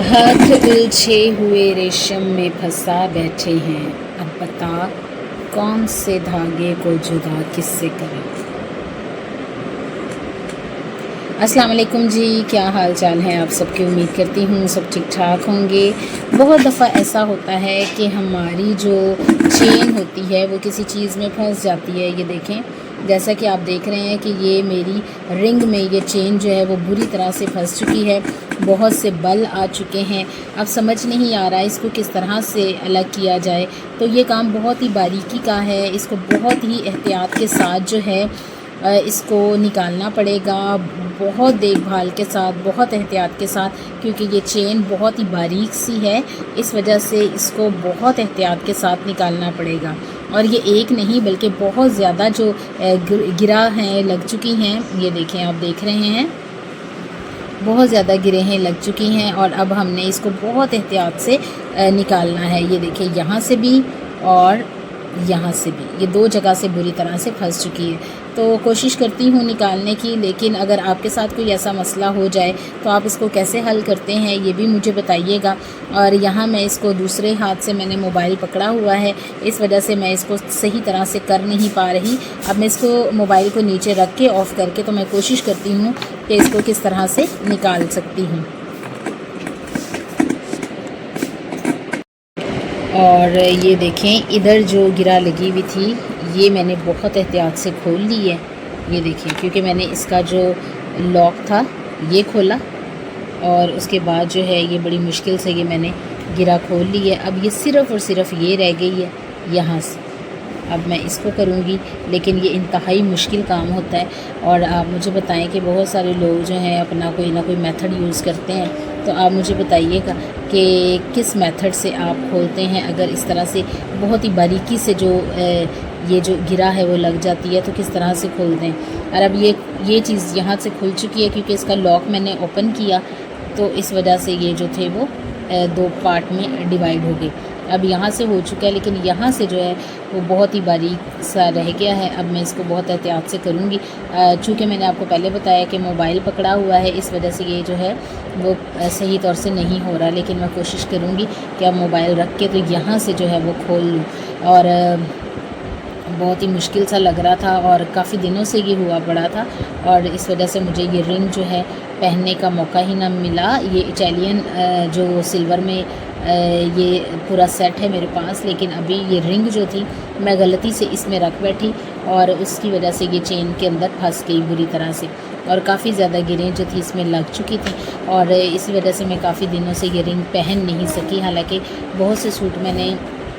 ہاتھ الجھے ہوئے ریشم میں پھنسا بیٹھے ہیں، اب بتا کون سے دھاگے کو جدا کس سے کریں۔ السلام علیکم جی، کیا حال چال ہے آپ سب کی؟ امید کرتی ہوں سب ٹھیک ٹھاک ہوں گے۔ بہت دفعہ ایسا ہوتا ہے کہ ہماری جو چین ہوتی ہے وہ کسی چیز میں پھنس جاتی ہے۔ یہ دیکھیں، جیسا کہ آپ دیکھ رہے ہیں کہ یہ میری رنگ میں یہ چین جو ہے وہ بری طرح سے پھنس چکی ہے، بہت سے بل آ چکے ہیں۔ اب سمجھ نہیں آ رہا ہے اس کو کس طرح سے الگ کیا جائے، تو یہ کام بہت ہی باریکی کا ہے، اس کو بہت ہی احتیاط کے ساتھ جو ہے اس کو نکالنا پڑے گا، بہت دیکھ بھال کے ساتھ، بہت احتیاط کے ساتھ، کیونکہ یہ چین بہت ہی باریک سی ہے، اس وجہ سے اس کو بہت احتیاط کے ساتھ نکالنا پڑے گا۔ اور یہ ایک نہیں بلکہ بہت زیادہ جو گرہ ہیں لگ چکی ہیں، یہ دیکھیں آپ دیکھ رہے ہیں بہت زیادہ گرہیں لگ چکی ہیں، اور اب ہم نے اس کو بہت احتیاط سے نکالنا ہے۔ یہ دیکھیں یہاں سے بھی اور یہاں سے بھی، یہ دو جگہ سے بری طرح سے پھنس چکی ہے، تو کوشش کرتی ہوں نکالنے کی، لیکن اگر آپ کے ساتھ کوئی ایسا مسئلہ ہو جائے تو آپ اس کو کیسے حل کرتے ہیں یہ بھی مجھے بتائیے گا۔ اور یہاں میں اس کو دوسرے ہاتھ سے میں نے موبائل پکڑا ہوا ہے، اس وجہ سے میں اس کو صحیح طرح سے کر نہیں پا رہی۔ اب میں اس کو موبائل کو نیچے رکھ کے آف کر کے تو میں کوشش کرتی ہوں کہ اس کو کس طرح سے نکال سکتی ہوں۔ اور یہ دیکھیں ادھر جو گرہ لگی ہوئی تھی یہ میں نے بہت احتیاط سے کھول لی ہے، یہ دیکھیں، کیونکہ میں نے اس کا جو لاک تھا یہ کھولا، اور اس کے بعد جو ہے یہ بڑی مشکل سے یہ میں نے گرہ کھول لی ہے۔ اب یہ صرف اور صرف یہ رہ گئی ہے یہاں سے، اب میں اس کو کروں گی، لیکن یہ انتہائی مشکل کام ہوتا ہے۔ اور آپ مجھے بتائیں کہ بہت سارے لوگ جو ہیں اپنا کوئی نہ کوئی میتھڈ یوز کرتے ہیں، تو آپ مجھے بتائیے گا کہ کس میتھڈ سے آپ کھولتے ہیں۔ اگر اس طرح سے بہت ہی باریکی سے جو یہ جو گرہ ہے وہ لگ جاتی ہے تو کس طرح سے کھولتے ہیں۔ اور اب یہ چیز یہاں سے کھل چکی ہے کیونکہ اس کا لاک میں نے اوپن کیا، تو اس وجہ سے یہ جو تھے وہ دو پارٹ میں ڈیوائیڈ ہو گئے۔ اب یہاں سے ہو چکا ہے، لیکن یہاں سے جو ہے وہ بہت ہی باریک سا رہ گیا ہے۔ اب میں اس کو بہت احتیاط سے کروں گی، چونکہ میں نے آپ کو پہلے بتایا کہ موبائل پکڑا ہوا ہے، اس وجہ سے یہ جو ہے وہ صحیح طور سے نہیں ہو رہا، لیکن میں کوشش کروں گی کہ اب موبائل رکھ کے تو یہاں سے جو ہے وہ کھول لوں۔ اور بہت ہی مشکل سا لگ رہا تھا اور کافی دنوں سے یہ ہوا پڑا تھا، اور اس وجہ سے مجھے یہ رنگ جو ہے پہننے کا موقع ہی نہ ملا۔ یہ اٹیلین جو سلور میں یہ پورا سیٹ ہے میرے پاس، لیکن ابھی یہ رنگ جو تھی میں غلطی سے اس میں رکھ بیٹھی، اور اس کی وجہ سے یہ چین کے اندر پھنس گئی بری طرح سے، اور کافی زیادہ گرہیں جو تھی اس میں لگ چکی تھی، اور اسی وجہ سے میں کافی دنوں سے یہ رنگ پہن نہیں سکی۔ حالانکہ بہت سے سوٹ میں نے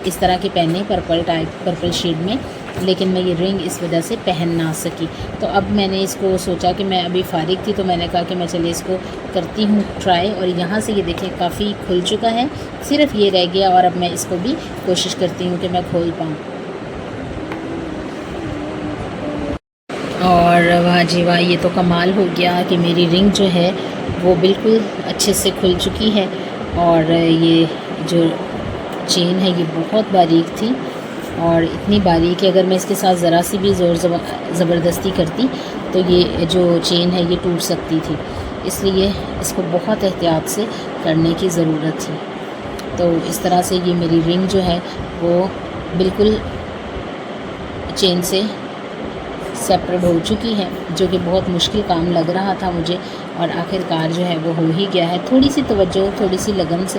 اس طرح کے پہنے پرپل شیڈ میں، لیکن میں یہ رنگ اس وجہ سے پہن نہ سکی۔ تو اب میں نے اس کو سوچا کہ میں ابھی فارغ تھی تو میں نے کہا کہ میں چلے اس کو کرتی ہوں ٹرائی، اور یہاں سے یہ دیکھیں کافی کھل چکا ہے، صرف یہ رہ گیا، اور اب میں اس کو بھی کوشش کرتی ہوں کہ میں کھول پاؤں۔ اور واہ جی واہ، یہ تو کمال ہو گیا کہ میری رنگ جو ہے وہ بالکل اچھے سے کھل چکی ہے، اور یہ جو چین ہے یہ بہت باریک تھی، اور اتنی باریک کہ اگر میں اس کے ساتھ ذرا سی بھی زور زبردستی کرتی تو یہ جو چین ہے یہ ٹوٹ سکتی تھی، اس لیے اس کو بہت احتیاط سے کرنے کی ضرورت تھی۔ تو اس طرح سے یہ میری رنگ جو ہے وہ بالکل چین سے سیپریٹ ہو چکی ہے، جو کہ بہت مشکل کام لگ رہا تھا مجھے، اور آخر کار جو ہے وہ ہو ہی گیا ہے۔ تھوڑی سی توجہ، تھوڑی سی لگن سے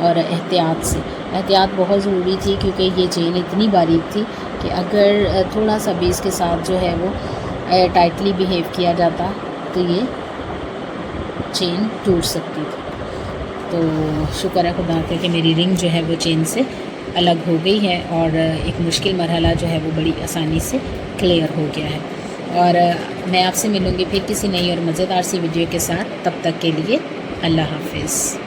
اور احتیاط بہت ضروری تھی، کیونکہ یہ چین اتنی باریک تھی کہ اگر تھوڑا سا بھی اس کے ساتھ جو ہے وہ ٹائٹلی بیہیو کیا جاتا تو یہ چین ٹوٹ سکتی تھی۔ تو شکر ہے خدا کا کہ میری رنگ جو ہے وہ چین سے الگ ہو گئی ہے، اور ایک مشکل مرحلہ جو ہے وہ بڑی آسانی سے کلیئر ہو گیا ہے۔ اور میں آپ سے ملوں گی پھر کسی نئی اور مزیدار سی ویڈیو کے ساتھ، تب تک کے لیے اللہ حافظ۔